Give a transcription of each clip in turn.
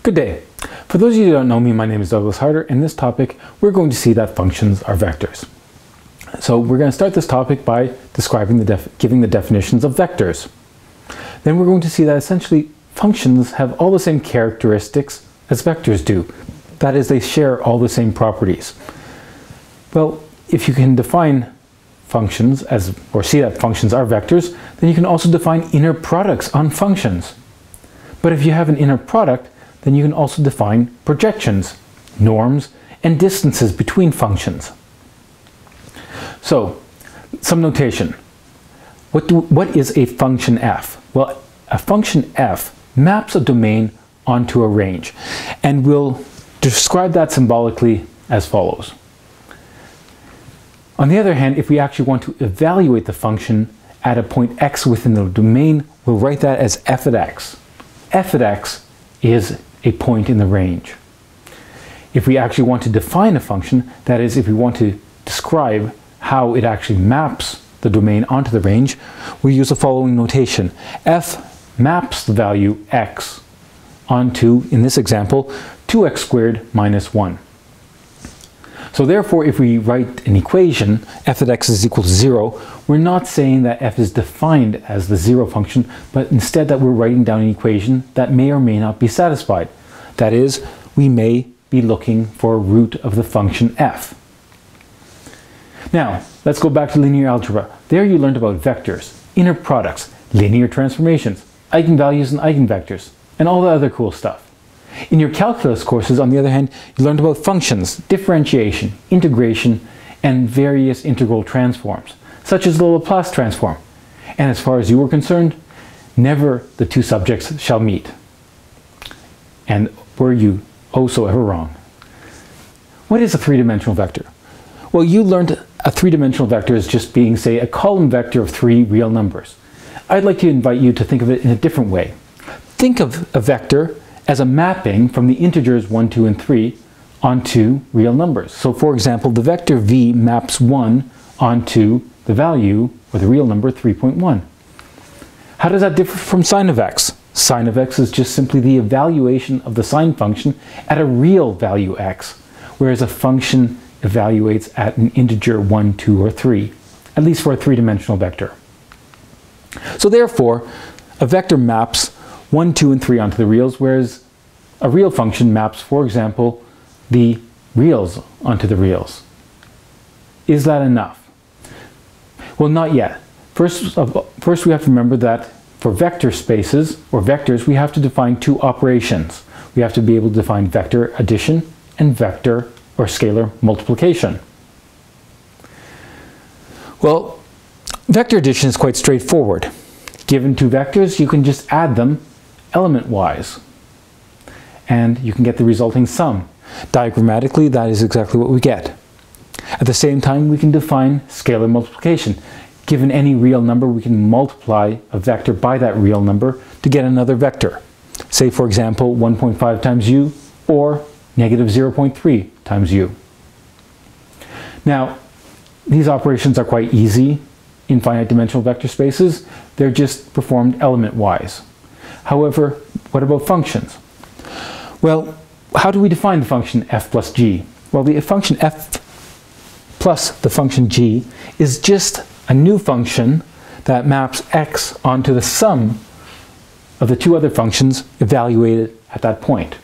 Good day. For those of you who don't know me, my name is Douglas Harder. In this topic, we're going to see that functions are vectors. So we're going to start this topic by describing giving the definitions of vectors. Then we're going to see that essentially functions have all the same characteristics as vectors do. That is, they share all the same properties. Well, if you can define functions or see that functions are vectors, then you can also define inner products on functions. But if you have an inner product, then you can also define projections, norms, and distances between functions. So, some notation. What is a function f? Well, a function f maps a domain onto a range, and we'll describe that symbolically as follows. On the other hand, if we actually want to evaluate the function at a point x within the domain, we'll write that as f at x. F at x is a point in the range. If we actually want to define a function, that is, if we want to describe how it actually maps the domain onto the range, we use the following notation. F maps the value x onto, in this example, 2x squared minus 1. So therefore, if we write an equation, f at x is equal to 0, we're not saying that f is defined as the 0 function, but instead that we're writing down an equation that may or may not be satisfied. That is, we may be looking for a root of the function f. Now, let's go back to linear algebra. There you learned about vectors, inner products, linear transformations, eigenvalues and eigenvectors, and all the other cool stuff. In your calculus courses, on the other hand, you learned about functions, differentiation, integration, and various integral transforms, such as the Laplace transform. And as far as you were concerned, never the two subjects shall meet. And were you oh so ever wrong. What is a three-dimensional vector? Well, you learned a three-dimensional vector as just being, say, a column vector of three real numbers. I'd like to invite you to think of it in a different way. Think of a vector as a mapping from the integers 1, 2, and 3 onto real numbers. So for example, the vector v maps 1 onto the value, or the real number, 3.1. How does that differ from sine of x? Sine of x is just simply the evaluation of the sine function at a real value x, whereas a function evaluates at an integer 1, 2, or 3, at least for a three-dimensional vector. So therefore, a vector maps 1, 2, and 3 onto the reals, whereas a real function maps, for example, the reals onto the reals. Is that enough? Well, not yet. First we have to remember that for vector spaces, or vectors, we have to define two operations. We have to be able to define vector addition and vector or scalar multiplication. Well, vector addition is quite straightforward. Given two vectors, you can just add them element-wise, and you can get the resulting sum. Diagrammatically, that is exactly what we get. At the same time, we can define scalar multiplication. Given any real number, we can multiply a vector by that real number to get another vector. Say, for example, 1.5 times u, or negative 0.3 times u. Now, these operations are quite easy in finite dimensional vector spaces. They're just performed element-wise. However, what about functions? Well, how do we define the function f plus g? Well, the function f plus the function g is just a new function that maps x onto the sum of the two other functions evaluated at that point.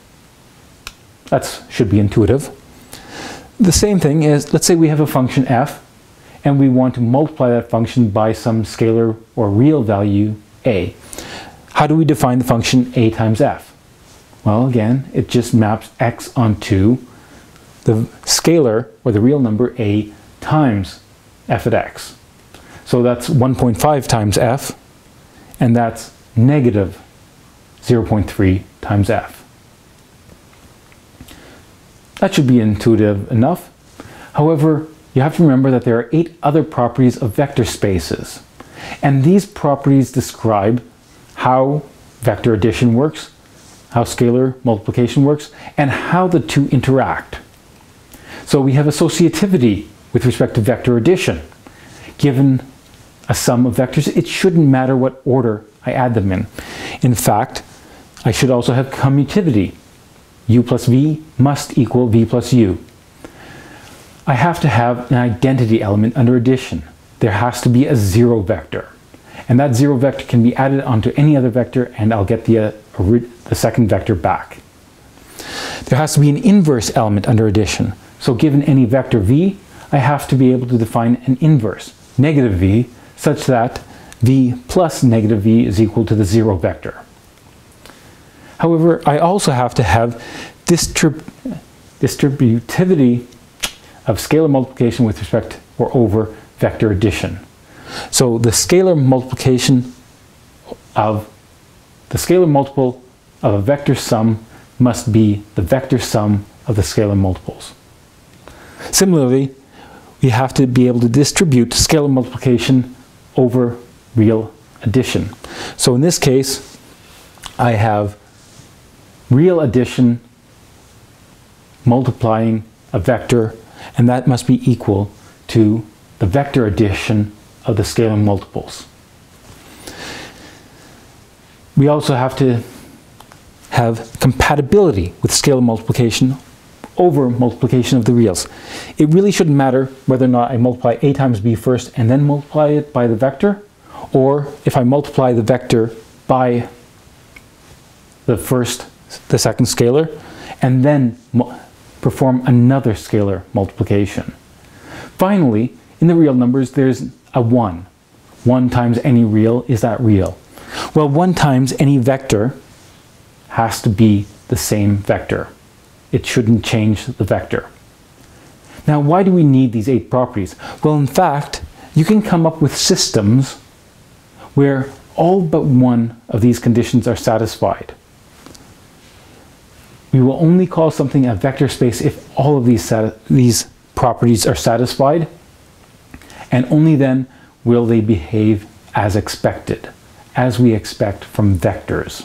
That should be intuitive. The same thing is, let's say we have a function f, and we want to multiply that function by some scalar or real value a. How do we define the function a times f? Well, again, it just maps x onto the scalar, or the real number, a times f at x. So that's 1.5 times f, and that's negative 0.3 times f. That should be intuitive enough. However, you have to remember that there are 8 other properties of vector spaces, and these properties describe how vector addition works, how scalar multiplication works, and how the two interact. So we have associativity with respect to vector addition. Given a sum of vectors, it shouldn't matter what order I add them in. In fact, I should also have commutativity. u plus v must equal v plus u. I have to have an identity element under addition. There has to be a zero vector. And that zero vector can be added onto any other vector, and I'll get the second vector back. There has to be an inverse element under addition. So given any vector v, I have to be able to define an inverse, negative v, such that v plus negative v is equal to the zero vector. However, I also have to have distributivity of scalar multiplication with respect or over vector addition. So the scalar multiple of a vector sum must be the vector sum of the scalar multiples. Similarly, we have to be able to distribute scalar multiplication over real addition. So in this case, I have real addition multiplying a vector, and that must be equal to the vector addition of the scalar multiples. We also have to have compatibility with scalar multiplication over multiplication of the reals. It really shouldn't matter whether or not I multiply a times b first and then multiply it by the vector, or if I multiply the vector by the second scalar, and then perform another scalar multiplication. Finally, in the real numbers, there's a 1. 1 times any real, is that real? Well, 1 times any vector has to be the same vector. It shouldn't change the vector. Now, why do we need these 8 properties? Well, in fact, you can come up with systems where all but one of these conditions are satisfied. We will only call something a vector space if all of these properties are satisfied, and only then will they behave as expected, as we expect from vectors.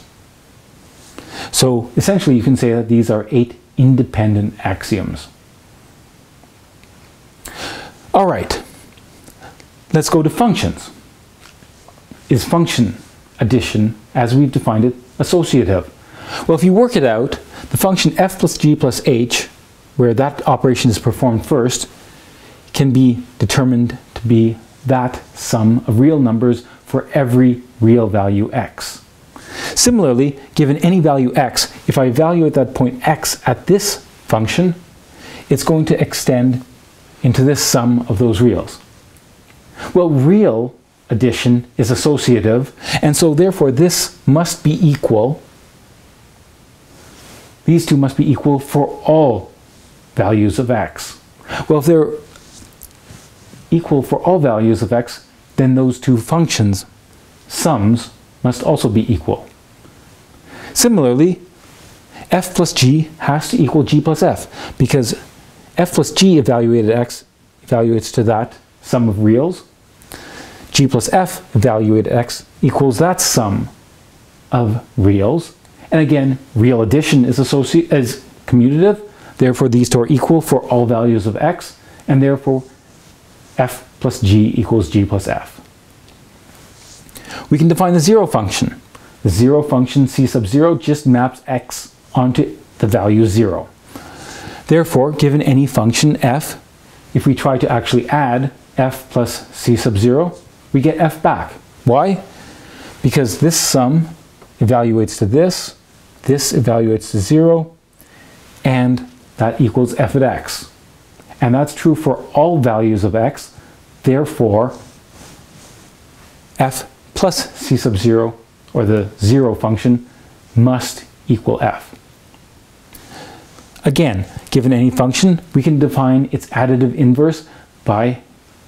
So essentially you can say that these are 8 independent axioms. All right, let's go to functions. Is function addition, as we've defined it, associative? Well, if you work it out, the function f plus g plus h, where that operation is performed first, can be determined to be that sum of real numbers for every real value x. Similarly, given any value x, if I evaluate that point x at this function, it's going to extend into this sum of those reals. Well, real addition is associative, and so therefore this must be equal. These two must be equal for all values of x. Well, if they're equal for all values of x, then those two functions' sums must also be equal. Similarly, f plus g has to equal g plus f, because f plus g evaluated x evaluates to that sum of reals. G plus f evaluated x equals that sum of reals. And again, real addition is commutative, therefore these two are equal for all values of x, and therefore f plus g equals g plus f. We can define the zero function. The zero function c sub 0 just maps x onto the value 0. Therefore, given any function f, if we try to actually add f plus c sub 0, we get f back. Why? Because this sum evaluates to this evaluates to 0, and that equals f at x. And that's true for all values of x, therefore f plus c sub 0, or the zero function, must equal f. Again, given any function, we can define its additive inverse by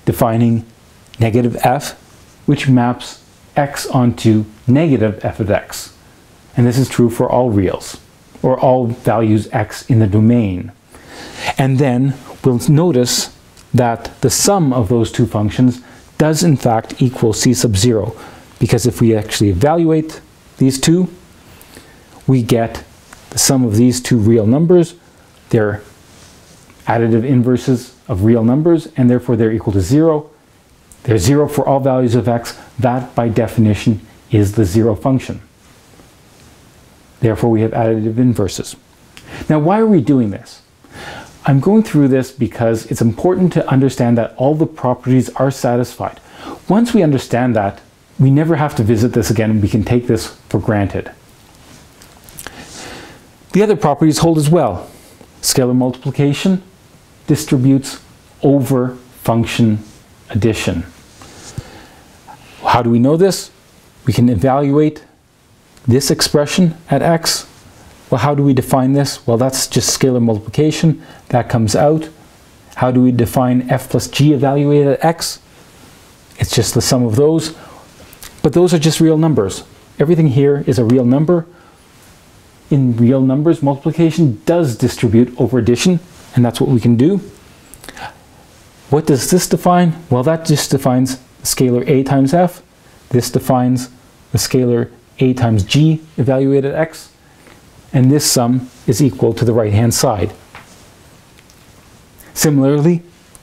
defining negative f, which maps x onto negative f of x. And this is true for all reals, or all values x in the domain. And then we'll notice that the sum of those two functions does in fact equal c sub 0, because if we actually evaluate these two, we get the sum of these two real numbers. They're additive inverses of real numbers, and therefore they're equal to 0. They're 0 for all values of x. That, by definition, is the zero function. Therefore, we have additive inverses. Now, why are we doing this? I'm going through this because it's important to understand that all the properties are satisfied. Once we understand that, we never have to visit this again. We can take this for granted. The other properties hold as well. Scalar multiplication distributes over function addition. How do we know this? We can evaluate this expression at x. Well, how do we define this? Well, that's just scalar multiplication. That comes out. How do we define f plus g evaluated at x? It's just the sum of those. But those are just real numbers. Everything here is a real number. In real numbers, multiplication does distribute over addition, and that's what we can do. What does this define? Well, that just defines the scalar a times f. This defines the scalar a times g evaluated at x. And this sum is equal to the right-hand side. Similarly,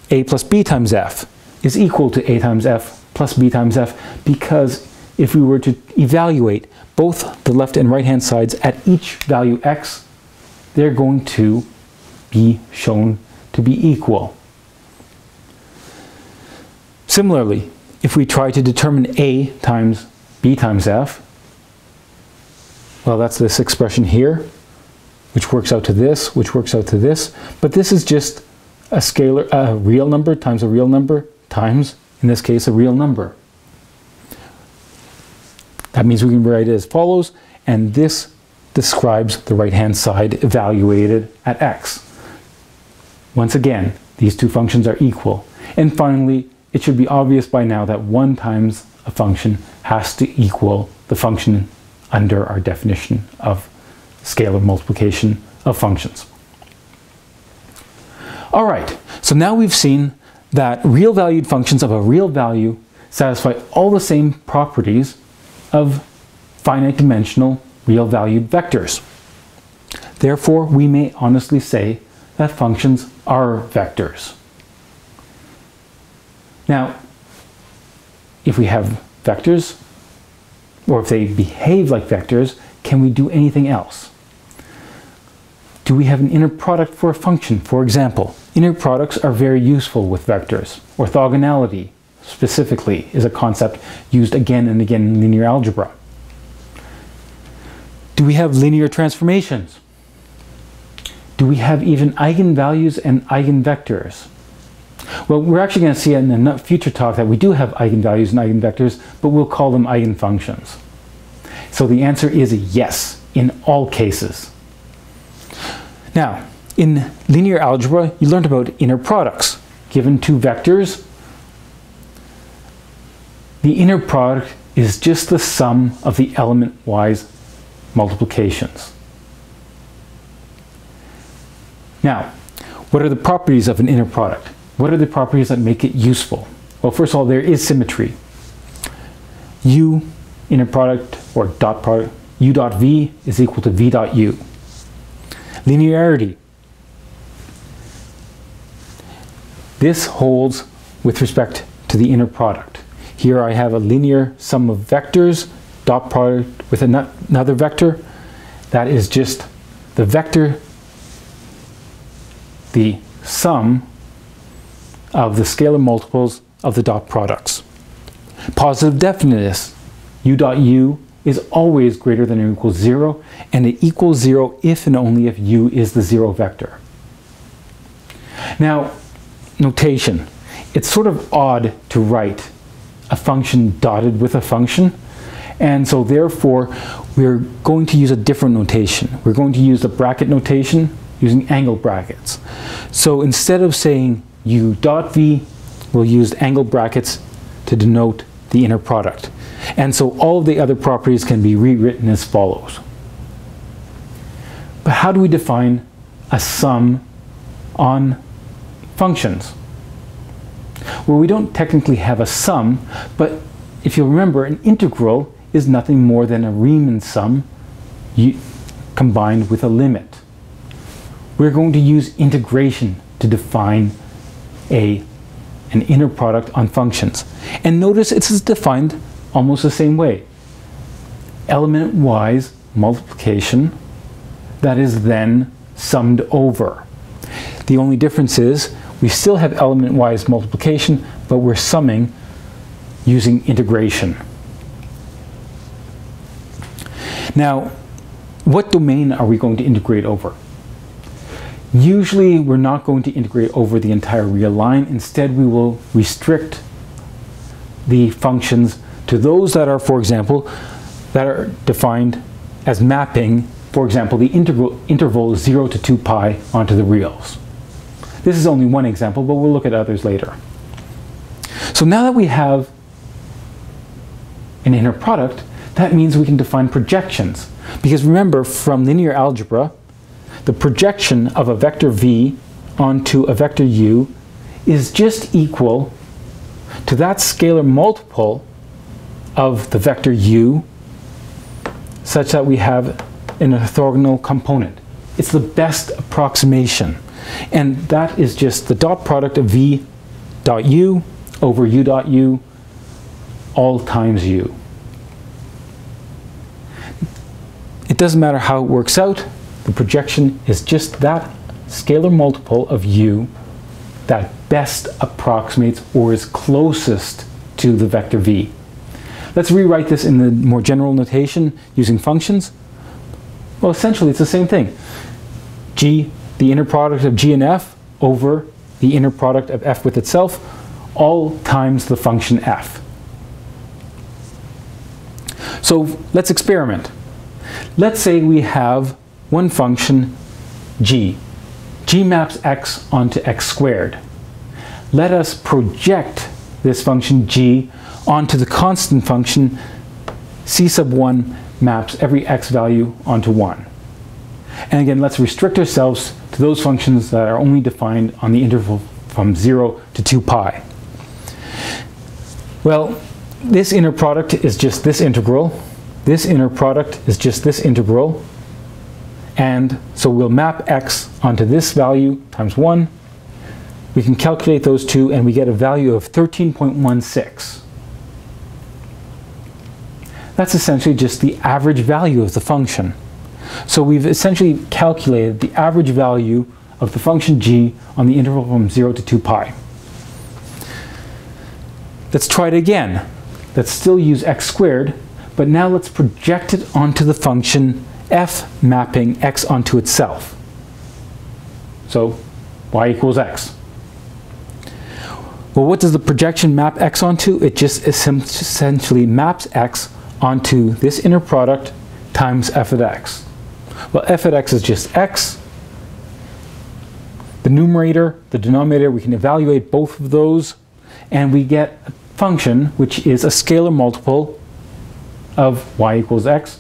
a plus b times f is equal to a times f plus b times f, because if we were to evaluate both the left and right-hand sides at each value x, they're going to be shown to be equal. Similarly, if we try to determine a times b times f, well, that's this expression here, which works out to this, which works out to this, but this is just a scalar, a real number times a real number times, in this case, a real number. That means we can write it as follows, and this describes the right-hand side evaluated at x. Once again, these two functions are equal. And finally, it should be obvious by now that 1 times a function has to equal the function under our definition of scalar multiplication of functions. All right, so now we've seen that real valued functions of a real value satisfy all the same properties of finite dimensional real valued vectors. Therefore, we may honestly say that functions are vectors. Now, if we have vectors, or if they behave like vectors, can we do anything else? Do we have an inner product for a function, for example? Inner products are very useful with vectors. Orthogonality, specifically, is a concept used again and again in linear algebra. Do we have linear transformations? Do we have even eigenvalues and eigenvectors? Well, we're actually going to see in a future talk that we do have eigenvalues and eigenvectors, but we'll call them eigenfunctions. So the answer is yes, in all cases. Now, in linear algebra, you learned about inner products. Given two vectors, the inner product is just the sum of the element-wise multiplications. Now, what are the properties of an inner product? What are the properties that make it useful? Well, first of all, there is symmetry. U inner product or dot product, u dot v is equal to v dot u. Linearity. This holds with respect to the inner product. Here I have a linear sum of vectors, dot product with another vector. That is just the vector, the sum of the scalar multiples of the dot products. Positive definiteness. U dot u is always greater than or equals 0, and it equals 0 if and only if u is the 0 vector. Now, notation. It's sort of odd to write a function dotted with a function, and so therefore we're going to use a different notation. We're going to use the bracket notation using angle brackets. So instead of saying u dot v, we'll use angle brackets to denote the inner product. And so all of the other properties can be rewritten as follows. But how do we define a sum on functions? Well, we don't technically have a sum, but if you'll remember, an integral is nothing more than a Riemann sum combined with a limit. We're going to use integration to define an inner product on functions. And notice it's defined almost the same way. Element-wise multiplication that is then summed over. The only difference is we still have element-wise multiplication, but we're summing using integration. Now, what domain are we going to integrate over? Usually we're not going to integrate over the entire real line. Instead, we will restrict the functions to those that are, for example, that are defined as mapping, for example, the interval 0 to 2 pi onto the reals. This is only one example, but we'll look at others later. So now that we have an inner product, that means we can define projections. Because remember, from linear algebra, the projection of a vector v onto a vector u is just equal to that scalar multiple of the vector u, such that we have an orthogonal component. It's the best approximation. And that is just the dot product of v dot u over u dot u all times u. It doesn't matter how it works out. The projection is just that scalar multiple of u that best approximates or is closest to the vector v. Let's rewrite this in the more general notation using functions. Well, essentially it's the same thing. G, the inner product of g and f over the inner product of f with itself, all times the function f. So let's experiment. Let's say we have one function g. G maps x onto x squared. Let us project this function g onto the constant function c sub 1 maps every x value onto 1. And again, let's restrict ourselves to those functions that are only defined on the interval from 0 to 2 pi. Well, this inner product is just this integral. This inner product is just this integral. And so we'll map x onto this value times 1. We can calculate those two and we get a value of 13.16. That's essentially just the average value of the function. So we've essentially calculated the average value of the function g on the interval from 0 to 2 pi. Let's try it again. Let's still use x squared, but now let's project it onto the function f mapping x onto itself. So y equals x. Well, what does the projection map x onto? It just essentially maps x onto this inner product times f of x. Well, f of x is just x. The numerator, the denominator, we can evaluate both of those, and we get a function which is a scalar multiple of y equals x,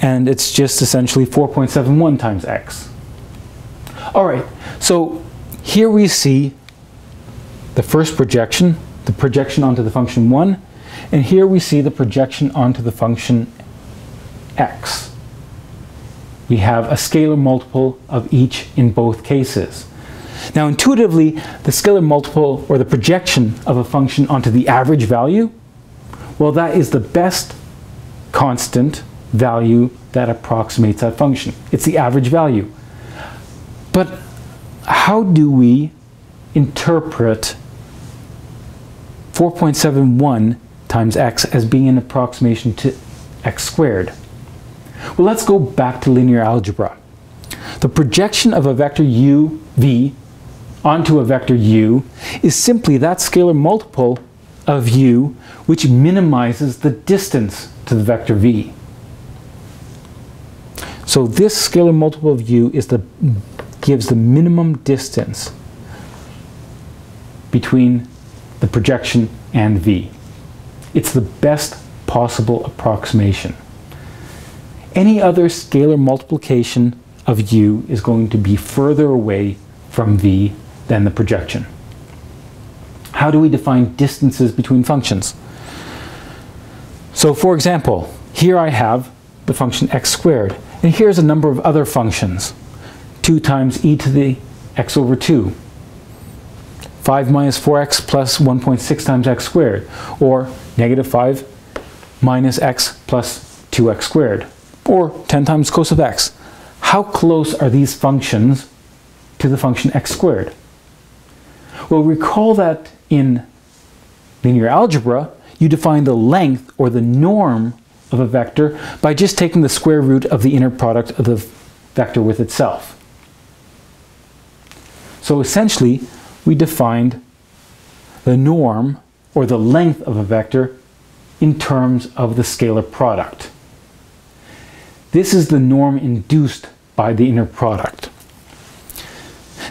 and it's just essentially 4.71 times x. All right, so here we see the first projection, the projection onto the function 1, and here we see the projection onto the function x. We have a scalar multiple of each in both cases. Now intuitively, the scalar multiple or the projection of a function onto the average value, well, that is the best constant value that approximates that function. It's the average value. But how do we interpret 4.71 times x as being an approximation to x squared? Well, let's go back to linear algebra. The projection of a vector u, v, onto a vector u is simply that scalar multiple of u which minimizes the distance to the vector v. So this scalar multiple of u is gives the minimum distance between the projection and v. It's the best possible approximation. Any other scalar multiplication of u is going to be further away from v than the projection. How do we define distances between functions? So for example, here I have the function x squared, and here's a number of other functions. 2 times e to the x over 2, 5 minus 4x plus 1.6 times x squared, or negative 5 minus x plus 2x squared, or 10 times cos of x. how close are these functions to the function x squared? Well, recall that in linear algebra, you define the length or the norm of a vector by just taking the square root of the inner product of the vector with itself. So essentially, we defined the norm or the length of a vector in terms of the scalar product. This is the norm induced by the inner product.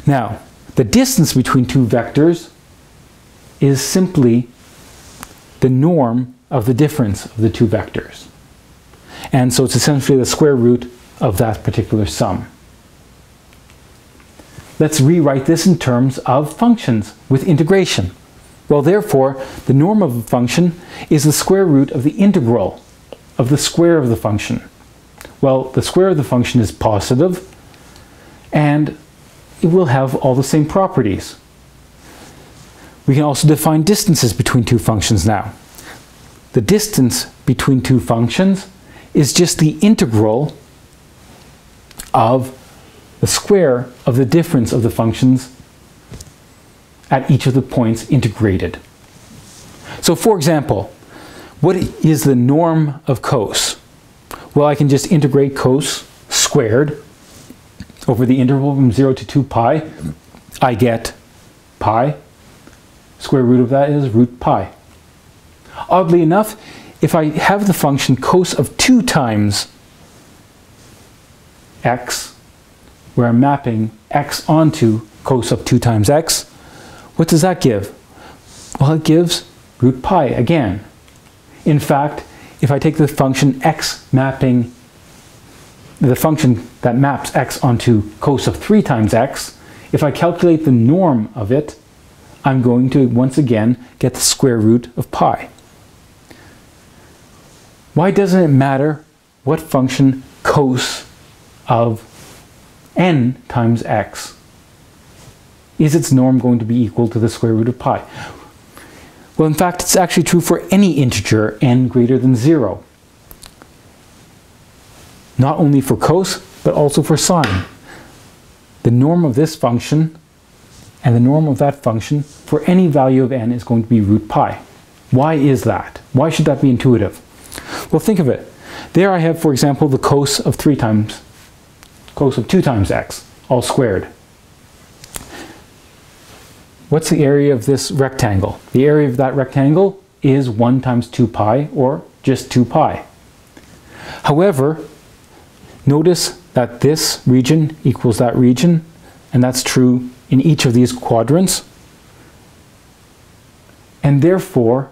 Now, the distance between two vectors is simply the norm of the difference of the two vectors. And so it's essentially the square root of that particular sum. Let's rewrite this in terms of functions with integration. Well, therefore, the norm of a function is the square root of the integral of the square of the function. Well, the square of the function is positive, and it will have all the same properties. We can also define distances between two functions now. The distance between two functions is just the integral of the square of the difference of the functions at each of the points integrated. So for example, what is the norm of cos? Well, I can just integrate cos squared over the interval from 0 to 2 pi. I get pi. Square root of that is root pi. Oddly enough, if I have the function cos of 2 times x, where I'm mapping x onto cos of 2 times x, what does that give? Well, it gives root pi again. In fact, if I take the function x mapping, the function that maps x onto cos of 3 times x, if I calculate the norm of it, I'm going to once again get the square root of pi. Why doesn't it matter what function cos of n times x? Is its norm going to be equal to the square root of pi? Well, in fact, it's actually true for any integer n greater than 0. Not only for cos, but also for sine. The norm of this function and the norm of that function for any value of n is going to be root pi. Why is that? Why should that be intuitive? Well, think of it. There I have, for example, the cos of 2 times x, all squared. What's the area of this rectangle? The area of that rectangle is 1 times 2 pi, or just 2 pi. However, notice that this region equals that region, and that's true in each of these quadrants. And therefore,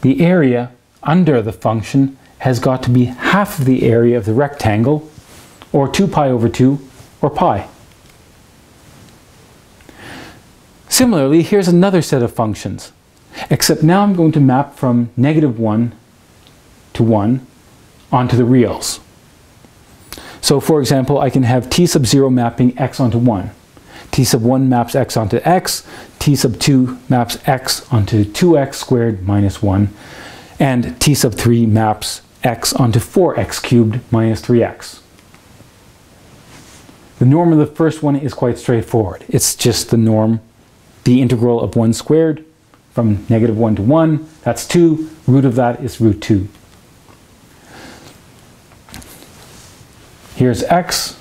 the area under the function has got to be half of the area of the rectangle, or 2 pi over 2, or pi. Similarly, here's another set of functions, except now I'm going to map from -1 to 1 onto the reals. So for example, I can have t sub 0 mapping x onto 1. T sub 1 maps x onto x, t sub 2 maps x onto 2x squared minus 1, and t sub 3 maps x onto 4x cubed minus 3x. The norm of the first one is quite straightforward. It's just the norm, the integral of 1 squared from -1 to 1, that's 2, root of that is root 2. Here's x,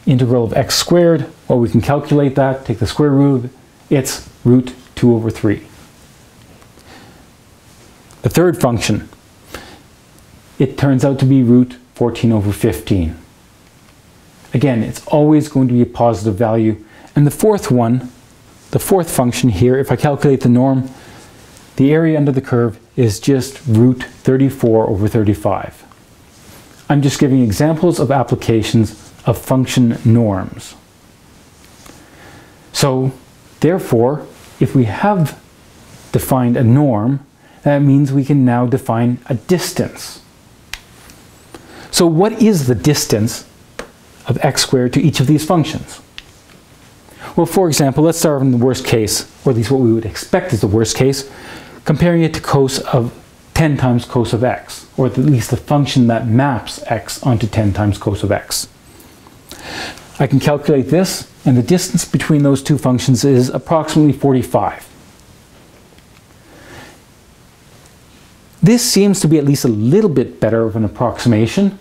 integral of x squared. Well, we can calculate that, take the square root, it's root 2 over 3. The third function, it turns out to be root 14 over 15. Again, it's always going to be a positive value. And the fourth one, the fourth function here, if I calculate the norm, the area under the curve is just root 34 over 35. I'm just giving examples of applications of function norms. So, therefore, if we have defined a norm, that means we can now define a distance. So what is the distance of x squared to each of these functions? Well, for example, let's start in the worst case, or at least what we would expect is the worst case, comparing it to cos of 10 times cos of x, or at least the function that maps x onto 10 times cos of x. I can calculate this, and the distance between those two functions is approximately 45. This seems to be at least a little bit better of an approximation.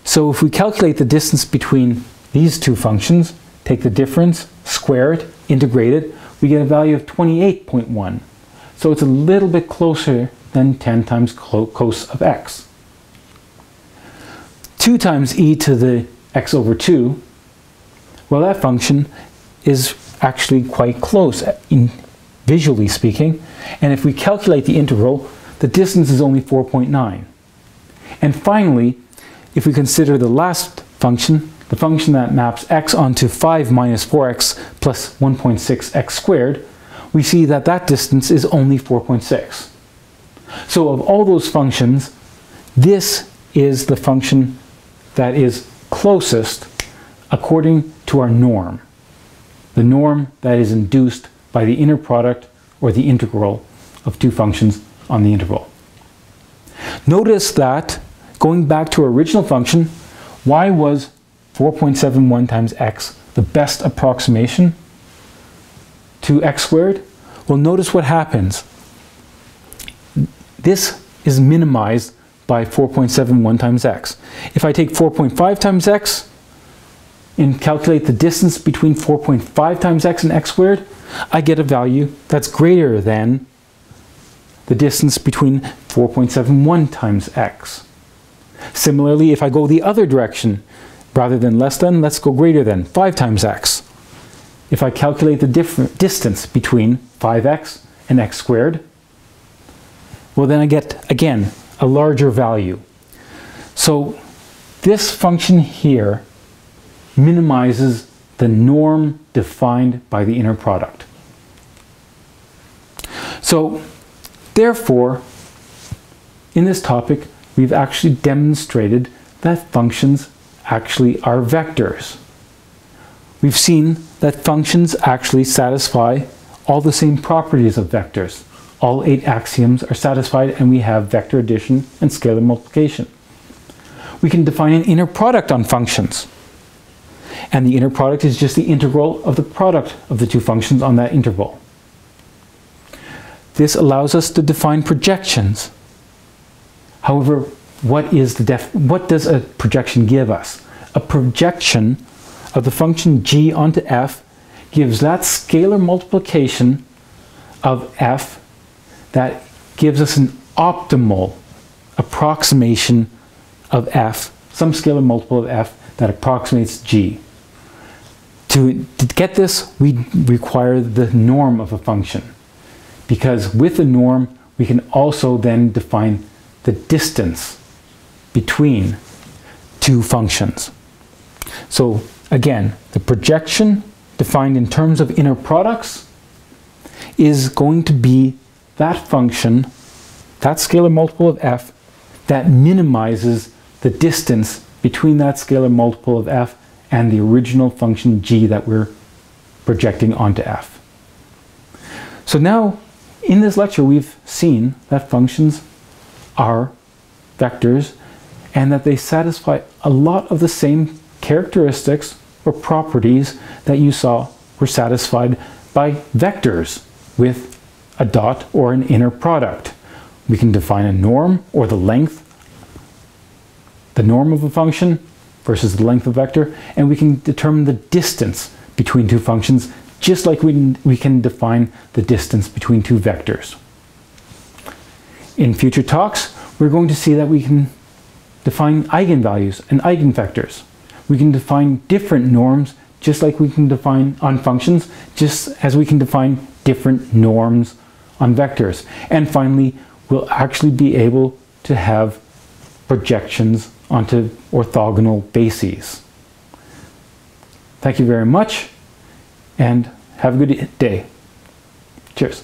So if we calculate the distance between these two functions, take the difference, square it, integrate it, we get a value of 28.1. So it's a little bit closer than 10 times cos of x. 2 times e to the x over 2, well, that function is actually quite close visually speaking. And if we calculate the integral, the distance is only 4.9. And finally, if we consider the last function, the function that maps x onto 5 minus 4x plus 1.6x squared, we see that that distance is only 4.6. So of all those functions, this is the function that is closest according to our norm. The norm that is induced by the inner product or the integral of two functions on the interval. Notice that, going back to our original function, why was 4.71 times x the best approximation to x squared? Well, notice what happens. This is minimized by 4.71 times x. If I take 4.5 times x and calculate the distance between 4.5 times x and x squared, I get a value that's greater than the distance between 4.71 times x. Similarly, if I go the other direction, rather than less than, let's go greater than 5 times x. If I calculate the distance between 5x and x squared, well, then I get, again, a larger value. So this function here minimizes the norm defined by the inner product. So therefore, in this topic, we've actually demonstrated that functions actually are vectors. We've seen that functions actually satisfy all the same properties of vectors. All 8 axioms are satisfied, and we have vector addition and scalar multiplication. We can define an inner product on functions. And the inner product is just the integral of the product of the two functions on that interval. This allows us to define projections. However, what does a projection give us? A projection of the function g onto f gives that scalar multiplication of f that gives us an optimal approximation of f, some scalar multiple of f that approximates g. To get this, we require the norm of a function, because with the norm, we can also then define the distance between two functions. So again, the projection defined in terms of inner products is going to be that function, that scalar multiple of f, that minimizes the distance between that scalar multiple of f and the original function g that we're projecting onto f. So now, in this lecture, we've seen that functions are vectors and that they satisfy a lot of the same characteristics or properties that you saw were satisfied by vectors with a dot or an inner product. We can define a norm, or the length, the norm of a function versus the length of a vector, and we can determine the distance between two functions, just like we can define the distance between two vectors. In future talks, we're going to see that we can define eigenvalues and eigenvectors. We can define different norms, just like we can define on functions, just as we can define different norms on vectors. And finally, we'll actually be able to have projections onto orthogonal bases. Thank you very much, and have a good day. Cheers.